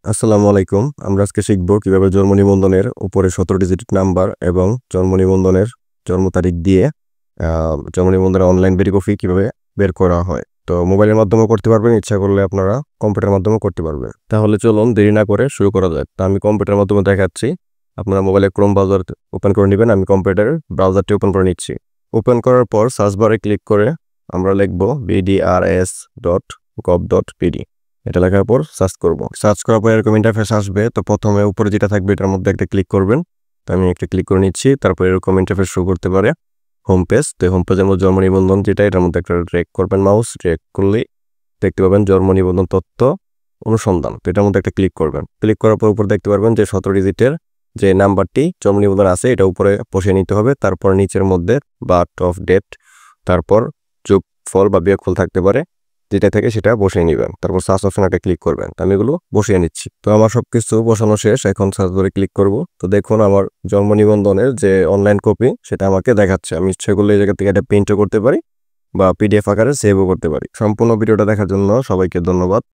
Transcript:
আসসালামু আলাইকুম। আমরা আজকে শিখব কিভাবে জন্ম নিবন্ধনের উপরে 17 ডিজিট নাম্বার এবং জন্ম নিবন্ধনের জন্ম তারিখ দিয়ে জন্ম নিবন্ধনের অনলাইন ভেরিফাই কিভাবে বের করা হয়। তো মোবাইলের মাধ্যমেও করতে পারবেন, ইচ্ছা করলে আপনারা কম্পিউটারের মাধ্যমেও করতে পারবেন। তাহলে চলুন দেরি না করে শুরু করা যাক। তো আমি কম্পিউটারের মাধ্যমে দেখাচ্ছি। আপনারা মোবাইলে ক্রোম ব্রাউজার ওপেন করে নেবেন। আমি কম্পিউটারের ব্রাউজারটি ওপেন করে নিচ্ছি। ওপেন করার পর সার্চ বারে ক্লিক করে আমরা লিখব bdrs.gov.pd। এটা লেখার পর সার্চ করব। সার্চ করার পর এরকম ইন্টারফেস আসবে। তো প্রথমে উপরে যেটা থাকবে এটার মধ্যে একটা ক্লিক করবেন। তো আমি একটা ক্লিক করে নিচ্ছি। তারপর এরকম ইন্টারফেস শো করতে পারে হোম পেজ। তো হোম পেজের মধ্যে জন্ম নিবন্ধন যেটা, এটার মধ্যে একটা ড্র্যাগ করবেন, মাউস ড্র্যাগ করলেই দেখতে পাবেন জন্ম নিবন্ধন তথ্য অনুসন্ধান। তো এটার মধ্যে একটা ক্লিক করবেন। ক্লিক করার পর উপর দেখতে পারবেন যে 17 ডিজিটের যে নাম্বারটি জন্ম নিবন্ধন আছে এটা উপরে বসিয়ে নিতে হবে। তারপর নিচের মধ্যে বার্থ অফ ডেট, তারপর যোগফল বা বিয়োগফল থাকতে পারে, যেটা থেকে সেটা বসিয়ে নেবেন। তারপর সার্চ অপশন একটা ক্লিক করবেন। আমি এগুলো বসিয়ে নিচ্ছি। তো আমার সবকিছু বসানো শেষ। এখন সার্চ ধরে ক্লিক করব। তো দেখুন আমার জন্ম নিবন্ধনের যে অনলাইন কপি সেটা আমাকে দেখাচ্ছে। আমি ইচ্ছে করলে এই জায়গা থেকে এটা প্রিন্টও করতে পারি বা পিডিএফ আকারে সেভও করতে পারি। সম্পূর্ণ ভিডিওটা দেখার জন্য সবাইকে ধন্যবাদ।